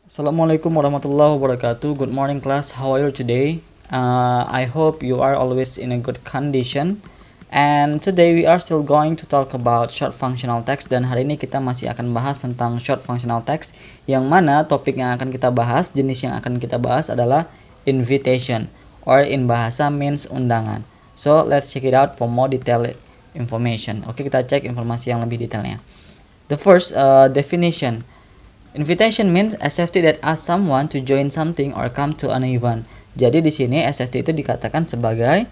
Assalamualaikum warahmatullahi wabarakatuh. Good morning class. How are you today? I hope you are always in a good condition. And today we are still going to talk about short functional text. Dan hari ini kita masih akan bahas tentang short functional text. Yang mana topik yang akan kita bahas, jenis yang akan kita bahas adalah invitation. Or in bahasa means undangan. So let's check it out for more detailed information. Oke, kita cek informasi yang lebih detailnya. The first definition. Invitation means SFT that asks someone to join something or come to an event. Jadi di sini SFT itu dikatakan sebagai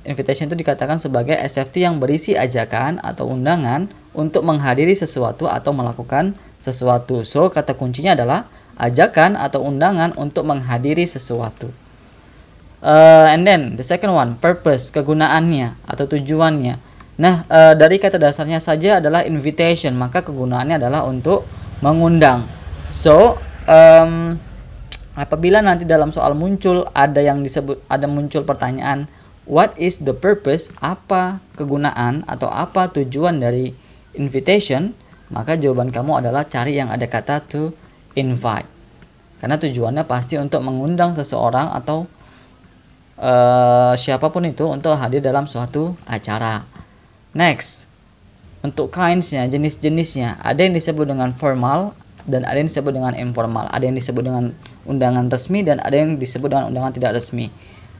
invitation itu dikatakan sebagai SFT yang berisi ajakan atau undangan untuk menghadiri sesuatu atau melakukan sesuatu. So kata kuncinya adalah ajakan atau undangan untuk menghadiri sesuatu. And then the second one, purpose, kegunaannya atau tujuannya. Nah, dari kata dasarnya saja adalah invitation, maka kegunaannya adalah untuk mengundang. So, apabila nanti dalam soal muncul ada muncul pertanyaan, what is the purpose? Apa kegunaan atau apa tujuan dari invitation? Maka jawaban kamu adalah cari yang ada kata to invite. Karena tujuannya pasti untuk mengundang seseorang atau siapapun itu untuk hadir dalam suatu acara. Next, untuk kinds-nya, jenis-jenisnya, ada yang disebut dengan formal dan ada yang disebut dengan informal. Ada yang disebut dengan undangan resmi dan ada yang disebut dengan undangan tidak resmi.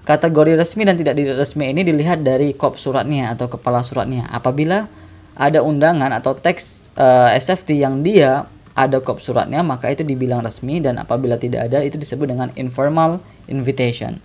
Kategori resmi dan tidak resmi ini dilihat dari kop suratnya atau kepala suratnya. Apabila ada undangan atau teks SFT yang dia ada kop suratnya, maka itu dibilang resmi, dan apabila tidak ada itu disebut dengan informal invitation.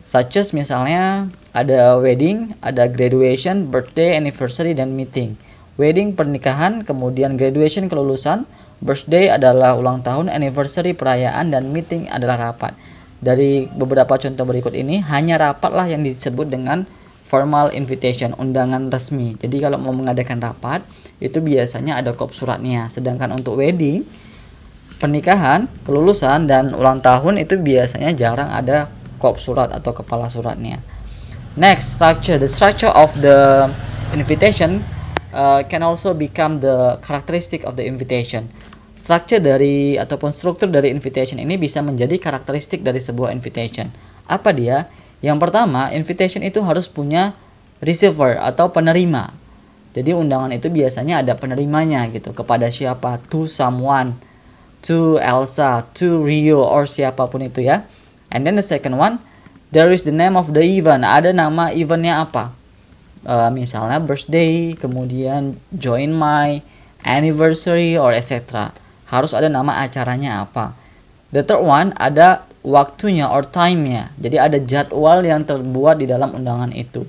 Such as misalnya ada wedding, ada graduation, birthday, anniversary, dan meeting. Wedding pernikahan, kemudian graduation kelulusan, birthday adalah ulang tahun, anniversary perayaan, dan meeting adalah rapat. Dari beberapa contoh berikut ini hanya rapatlah yang disebut dengan formal invitation, undangan resmi. Jadi kalau mau mengadakan rapat itu biasanya ada kop suratnya. Sedangkan untuk wedding, pernikahan, kelulusan, dan ulang tahun itu biasanya jarang ada kop surat atau kepala suratnya. Next, structure. The structure of the invitation can also become the characteristic of the invitation. Struktur dari invitation ini bisa menjadi karakteristik dari sebuah invitation. Apa dia? Yang pertama, invitation itu harus punya receiver atau penerima. Jadi undangan itu biasanya ada penerimanya gitu. Kepada siapa? To someone, to Elsa, to Rio, or siapapun itu ya. And then the second one, there is the name of the event. Ada nama eventnya apa? Misalnya birthday, kemudian join my, anniversary, or etc. Harus ada nama acaranya apa. The third one, ada waktunya or time-nya. Jadi ada jadwal yang terbuat di dalam undangan itu.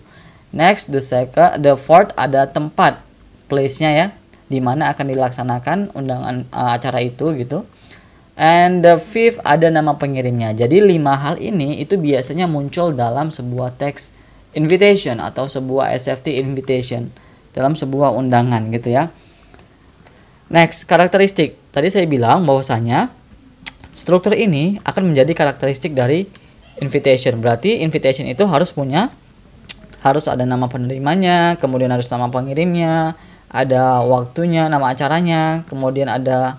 Next, the fourth, ada tempat, place-nya ya, di mana akan dilaksanakan undangan acara itu gitu. And the fifth, ada nama pengirimnya. Jadi 5 hal ini itu biasanya muncul dalam sebuah teks invitation atau sebuah SFT invitation, dalam sebuah undangan gitu ya. Next, karakteristik. Tadi saya bilang bahwasanya struktur ini akan menjadi karakteristik dari invitation. Berarti invitation itu harus ada nama penerimanya, kemudian harus nama pengirimnya, ada waktunya, nama acaranya, kemudian ada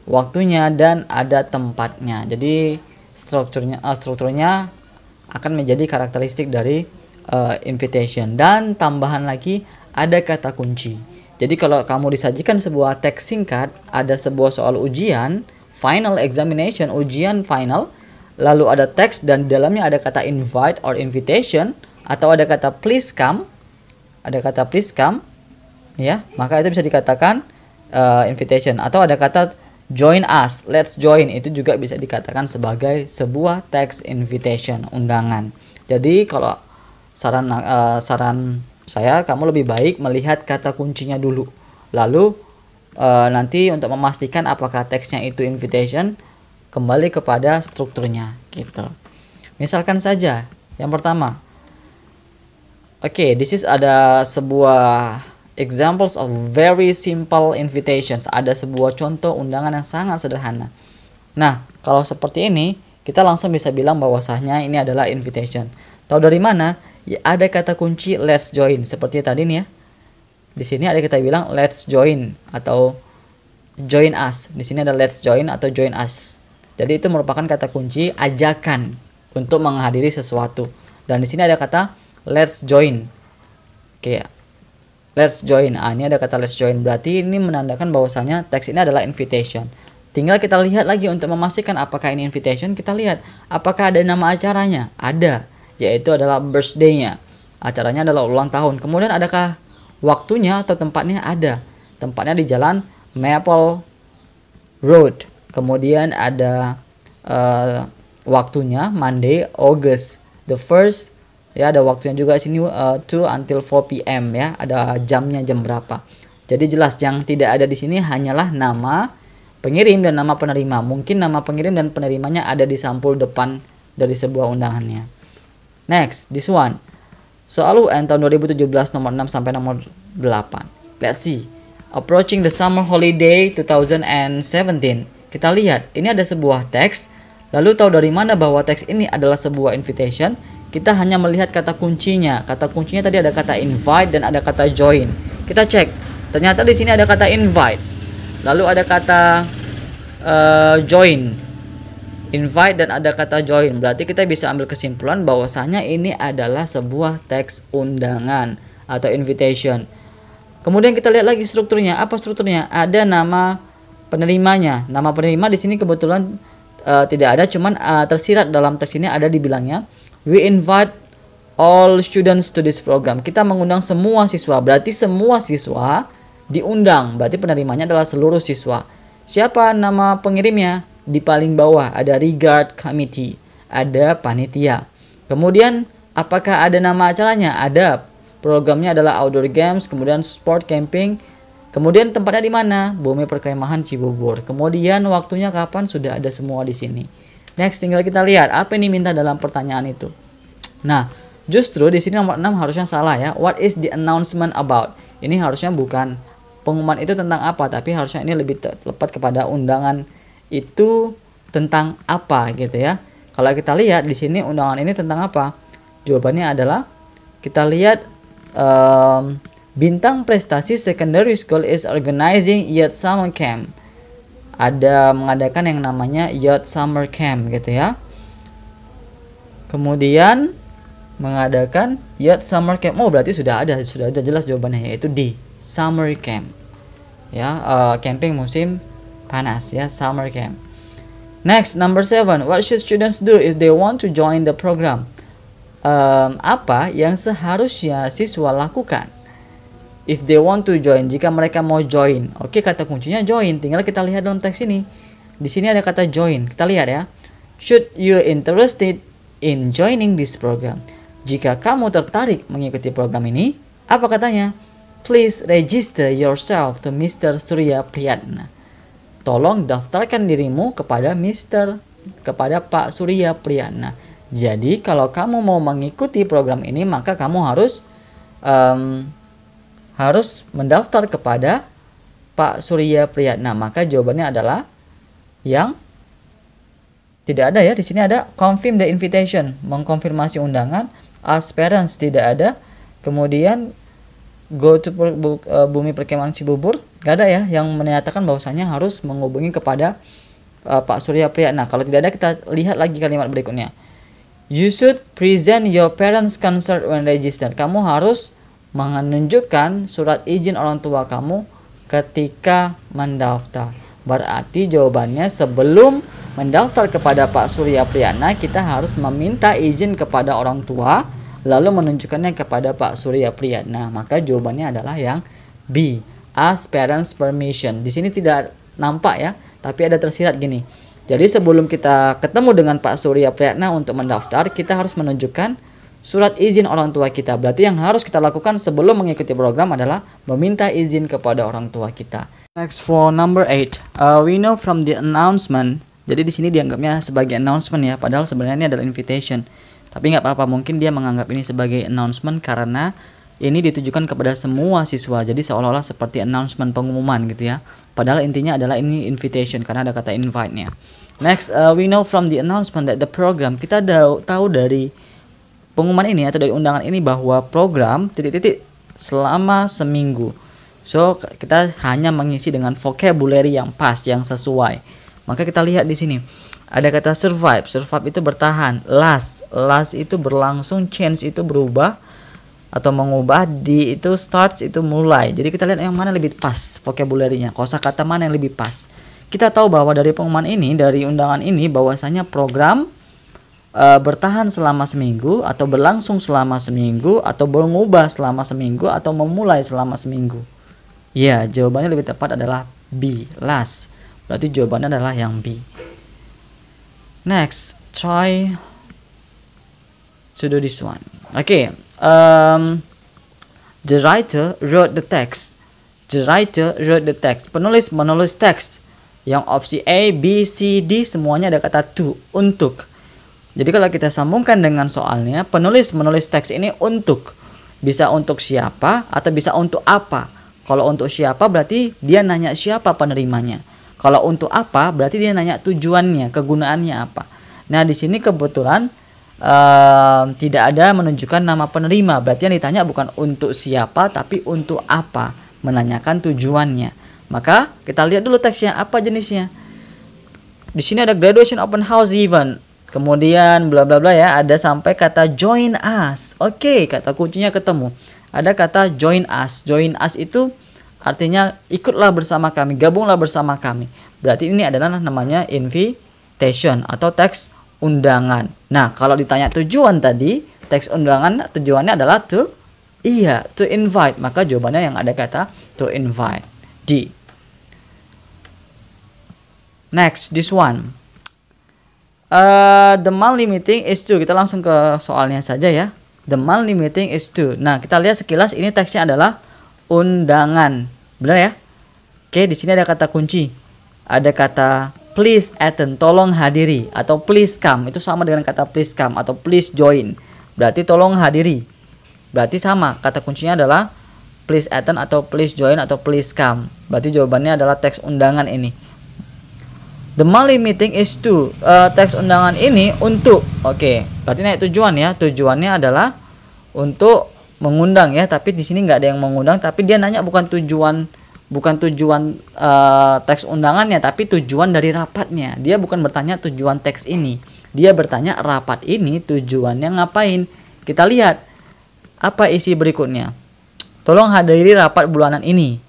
waktunya, dan ada tempatnya. Jadi strukturnya akan menjadi karakteristik dari invitation. Dan tambahan lagi ada kata kunci. Jadi kalau kamu disajikan sebuah teks singkat, ada sebuah soal ujian, final examination, ujian final, lalu ada teks dan di dalamnya ada kata invite or invitation, atau ada kata please come, ya, maka itu bisa dikatakan invitation. Atau ada kata join us, let's join, itu juga bisa dikatakan sebagai sebuah text invitation, undangan. Jadi kalau saran saya, kamu lebih baik melihat kata kuncinya dulu, lalu nanti untuk memastikan apakah teksnya itu invitation, kembali kepada strukturnya gitu. Misalkan saja yang pertama, this is ada sebuah examples of very simple invitations. Ada sebuah contoh undangan yang sangat sederhana. Nah, kalau seperti ini, kita langsung bisa bilang bahwasanya ini adalah invitation. Tahu dari mana? Ya, ada kata kunci let's join. Seperti tadi nih ya. Di sini ada kita bilang let's join atau join us. Di sini ada let's join atau join us. Jadi itu merupakan kata kunci ajakan untuk menghadiri sesuatu. Dan di sini ada kata let's join. Oke. Let's join. Ini ada kata let's join. Berarti ini menandakan bahwasanya teks ini adalah invitation. Tinggal kita lihat lagi untuk memastikan apakah ini invitation. Kita lihat apakah ada nama acaranya. Ada, yaitu adalah birthday-nya. Acaranya adalah ulang tahun. Kemudian adakah waktunya atau tempatnya? Ada. Tempatnya di jalan Maple Road. Kemudian ada waktunya Monday, August the 1st. Ya, ada waktunya juga sini 2 until 4 PM ya. Ada jamnya jam berapa. Jadi jelas yang tidak ada di sini hanyalah nama pengirim dan nama penerima. Mungkin nama pengirim dan penerimanya ada di sampul depan dari sebuah undangannya. Next, this one. Soal UN tahun 2017 nomor 6 sampai nomor 8. Let's see. Approaching the summer holiday 2017. Kita lihat, ini ada sebuah teks. Lalu tahu dari mana bahwa teks ini adalah sebuah invitation? Kita hanya melihat kata kuncinya. Kata kuncinya tadi ada kata invite dan ada kata join. Kita cek. Ternyata di sini ada kata invite. Lalu ada kata join. Invite dan ada kata join. Berarti kita bisa ambil kesimpulan bahwasanya ini adalah sebuah teks undangan atau invitation. Kemudian kita lihat lagi strukturnya. Apa strukturnya? Ada nama penerimanya. Nama penerima di sini kebetulan tidak ada, cuman tersirat dalam teks ini ada dibilangnya we invite all students to this program. Kita mengundang semua siswa. Berarti semua siswa diundang. Berarti penerimanya adalah seluruh siswa. Siapa nama pengirimnya? Di paling bawah ada regard committee, ada panitia. Kemudian apakah ada nama acaranya? Ada. Programnya adalah outdoor games, kemudian sport camping. Kemudian tempatnya di mana? Bumi Perkemahan Cibubur. Kemudian waktunya kapan? Sudah ada semua di sini. Next, tinggal kita lihat apa yang diminta dalam pertanyaan itu. Nah, justru di sini nomor 6 harusnya salah ya. What is the announcement about? Ini harusnya bukan pengumuman itu tentang apa, tapi harusnya ini lebih tepat kepada undangan itu tentang apa gitu ya. Kalau kita lihat di sini undangan ini tentang apa? Jawabannya adalah kita lihat Bintang Prestasi Secondary School is organizing Youth Summer Camp. Ada mengadakan yang namanya Youth Summer Camp gitu ya. Kemudian mengadakan Youth Summer Camp. Oh, berarti sudah ada jelas jawabannya, yaitu di Summer Camp. Ya, camping musim panas ya, Summer Camp. Next, number 7. What should students do if they want to join the program? Apa yang seharusnya siswa lakukan if they want to join, jika mereka mau join? Oke, kata kuncinya join. Tinggal kita lihat dalam teks ini. Di sini ada kata join. Kita lihat ya. Should you interested in joining this program? Jika kamu tertarik mengikuti program ini, apa katanya? Please register yourself to Mr. Surya Priyatna. Tolong daftarkan dirimu kepada Pak Surya Priyatna. Jadi kalau kamu mau mengikuti program ini, maka kamu harus mendaftar kepada Pak Surya Priyatna. Maka jawabannya adalah yang tidak ada ya. Di sini ada confirm the invitation, mengkonfirmasi undangan. As parents tidak ada. Kemudian go to Bumi Perkemahan Cibubur, gak ada ya yang menyatakan bahwasanya harus menghubungi kepada Pak Surya Priyatna. Kalau tidak ada, kita lihat lagi kalimat berikutnya. You should present your parents' consent when registered. Kamu harus menunjukkan surat izin orang tua kamu ketika mendaftar. Berarti jawabannya sebelum mendaftar kepada Pak Surya Priyatna, kita harus meminta izin kepada orang tua, lalu menunjukkannya kepada Pak Surya Priyatna. Maka jawabannya adalah yang B, ask parents permission. Di sini tidak nampak ya, tapi ada tersirat gini. Jadi sebelum kita ketemu dengan Pak Surya Priyatna untuk mendaftar, kita harus menunjukkan surat izin orang tua kita. Berarti yang harus kita lakukan sebelum mengikuti program adalah meminta izin kepada orang tua kita. Next, for number 8, we know from the announcement. Jadi di sini dianggapnya sebagai announcement ya, padahal sebenarnya ini adalah invitation. Tapi nggak apa-apa, mungkin dia menganggap ini sebagai announcement karena ini ditujukan kepada semua siswa. Jadi seolah-olah seperti announcement, pengumuman gitu ya. Padahal intinya adalah ini invitation karena ada kata invite-nya. Next, we know from the announcement that the program. Kita tahu dari pengumuman ini atau dari undangan ini bahwa program selama seminggu So kita hanya mengisi dengan vocabulary yang pas, yang sesuai. Maka kita lihat di sini ada kata survive. Survive itu bertahan. Last itu berlangsung. Change itu berubah atau mengubah. Di itu starts itu mulai. Jadi kita lihat yang mana lebih pas vocabulary-nya, kosakata mana yang lebih pas. Kita tahu bahwa dari pengumuman ini, dari undangan ini, bahwasanya program bertahan selama seminggu, atau berlangsung selama seminggu, atau mengubah selama seminggu, atau memulai selama seminggu. Ya, jawabannya lebih tepat adalah B, last. Berarti jawabannya adalah yang B. Next, try to do this one. Okay, the writer wrote the text. The writer wrote the text. Penulis menulis teks. Yang opsi A, B, C, D semuanya ada kata to, untuk. Jadi kalau kita sambungkan dengan soalnya, penulis menulis teks ini untuk. Bisa untuk siapa atau bisa untuk apa. Kalau untuk siapa berarti dia nanya siapa penerimanya. Kalau untuk apa berarti dia nanya tujuannya, kegunaannya apa. Nah di sini kebetulan tidak ada menunjukkan nama penerima. Berarti yang ditanya bukan untuk siapa tapi untuk apa, menanyakan tujuannya. Maka kita lihat dulu teksnya apa jenisnya. Di sini ada graduation open house event. Kemudian bla bla bla ya, ada sampai kata join us. Oke, kata kuncinya ketemu. Ada kata join us. Join us itu artinya ikutlah bersama kami, gabunglah bersama kami. Berarti ini adalah namanya invitation atau teks undangan. Nah, kalau ditanya tujuan tadi, teks undangan tujuannya adalah to invite. Maka jawabannya yang ada kata to invite. D. Next, this one. The monthly meeting is to. Kita langsung ke soalnya saja ya. The monthly meeting is to. Nah, kita lihat sekilas ini teksnya adalah undangan. Benar ya? Oke, di sini ada kata kunci. Ada kata please attend, tolong hadiri, atau please come. Itu sama dengan kata please come atau please join. Berarti tolong hadiri. Berarti sama, kata kuncinya adalah please attend atau please join atau please come. Berarti jawabannya adalah teks undangan ini. The monthly meeting is to. Teks undangan ini untuk. Oke, berarti naik tujuan ya. Tujuannya adalah untuk mengundang ya. Tapi di sini nggak ada yang mengundang. Tapi dia nanya bukan tujuan teks undangannya, tapi tujuan dari rapatnya. Dia bukan bertanya tujuan teks ini. Dia bertanya rapat ini tujuannya ngapain. Kita lihat apa isi berikutnya. Tolong hadiri rapat bulanan ini.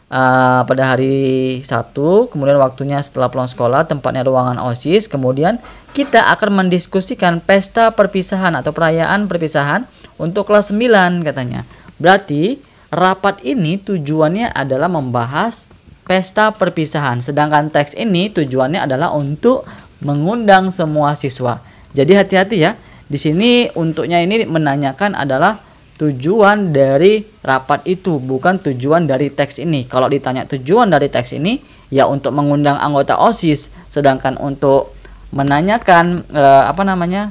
Pada hari Sabtu, kemudian waktunya setelah pulang sekolah, tempatnya ruangan OSIS. Kemudian kita akan mendiskusikan pesta perpisahan atau perayaan perpisahan untuk kelas 9 katanya. Berarti rapat ini tujuannya adalah membahas pesta perpisahan, sedangkan teks ini tujuannya adalah untuk mengundang semua siswa. Jadi hati-hati ya. Di sini untuknya ini menanyakan adalah tujuan dari rapat itu, bukan tujuan dari teks ini. Kalau ditanya tujuan dari teks ini, ya untuk mengundang anggota OSIS. Sedangkan untuk menanyakan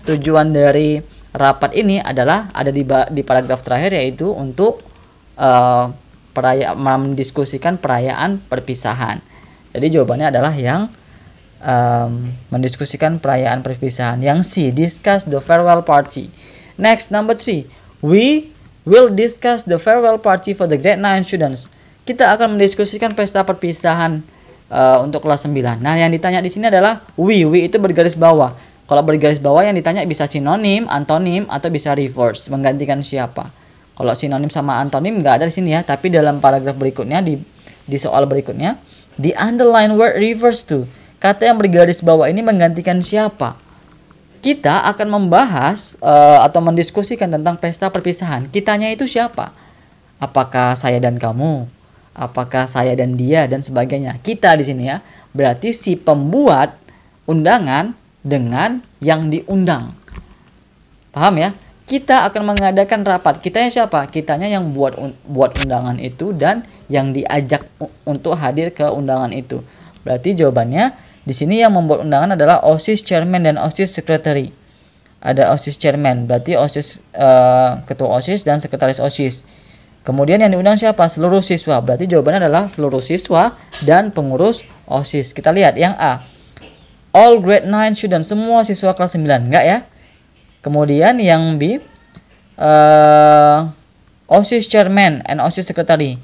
tujuan dari rapat ini adalah ada di paragraf terakhir, yaitu untuk mendiskusikan perayaan perpisahan. Jadi jawabannya adalah yang mendiskusikan perayaan perpisahan. Yang C, discuss the farewell party. Next, number 3. We will discuss the farewell party for the grade 9 students. Kita akan mendiskusikan pesta perpisahan untuk kelas 9. Nah, yang ditanya di sini adalah we itu bergaris bawah. Kalau bergaris bawah yang ditanya bisa sinonim, antonim, atau bisa reverse, menggantikan siapa. Kalau sinonim sama antonim nggak ada di sini ya, tapi dalam paragraf berikutnya di soal berikutnya, di underline word refers to. Kata yang bergaris bawah ini menggantikan siapa? Kita akan membahas atau mendiskusikan tentang pesta perpisahan. Kitanya itu siapa? Apakah saya dan kamu? Apakah saya dan dia dan sebagainya? Kita di sini ya. Berarti si pembuat undangan dengan yang diundang. Paham ya? Kita akan mengadakan rapat. Kitanya siapa? Kitanya yang buat undangan itu dan yang diajak untuk hadir ke undangan itu. Berarti jawabannya di sini yang membuat undangan adalah OSIS chairman dan OSIS secretary. Ada OSIS chairman, berarti OSIS ketua OSIS dan sekretaris OSIS. Kemudian yang diundang siapa? Seluruh siswa. Berarti jawabannya adalah seluruh siswa dan pengurus OSIS. Kita lihat yang A. All grade 9 students, semua siswa kelas 9. Enggak ya? Kemudian yang B. OSIS chairman and OSIS secretary.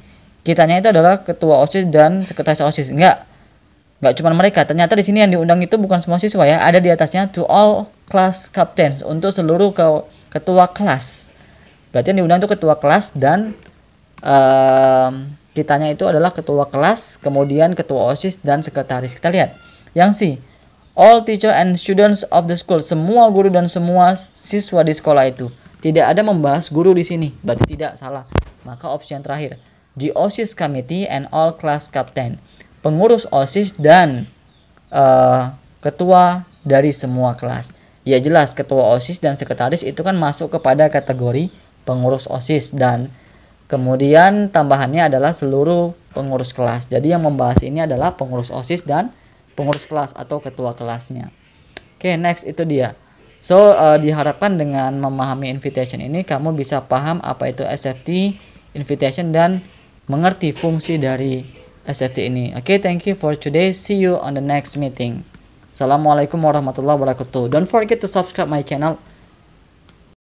kitanya itu adalah ketua OSIS dan sekretaris OSIS. Nggak cuma mereka. Ternyata di sini yang diundang itu bukan semua siswa ya. Ada di atasnya to all class captains, untuk seluruh ketua kelas. Berarti yang diundang itu ketua kelas dan kitanya itu adalah ketua kelas, kemudian ketua OSIS dan sekretaris. Kita lihat. Yang C, all teacher and students of the school, semua guru dan semua siswa di sekolah itu. Tidak ada membahas guru di sini, berarti tidak, salah. Maka opsi yang terakhir, the OSIS committee and all class captain, pengurus OSIS dan ketua dari semua kelas. Ya jelas, ketua OSIS dan sekretaris itu kan masuk kepada kategori pengurus OSIS, dan kemudian tambahannya adalah seluruh pengurus kelas. Jadi yang membahas ini adalah pengurus OSIS dan pengurus kelas atau ketua kelasnya. Oke, next itu dia. So, diharapkan dengan memahami invitation ini kamu bisa paham apa itu SFT, invitation, dan mengerti fungsi dari SFT ini. Oke, thank you for today. See you on the next meeting. Assalamualaikum warahmatullahi wabarakatuh. Don't forget to subscribe my channel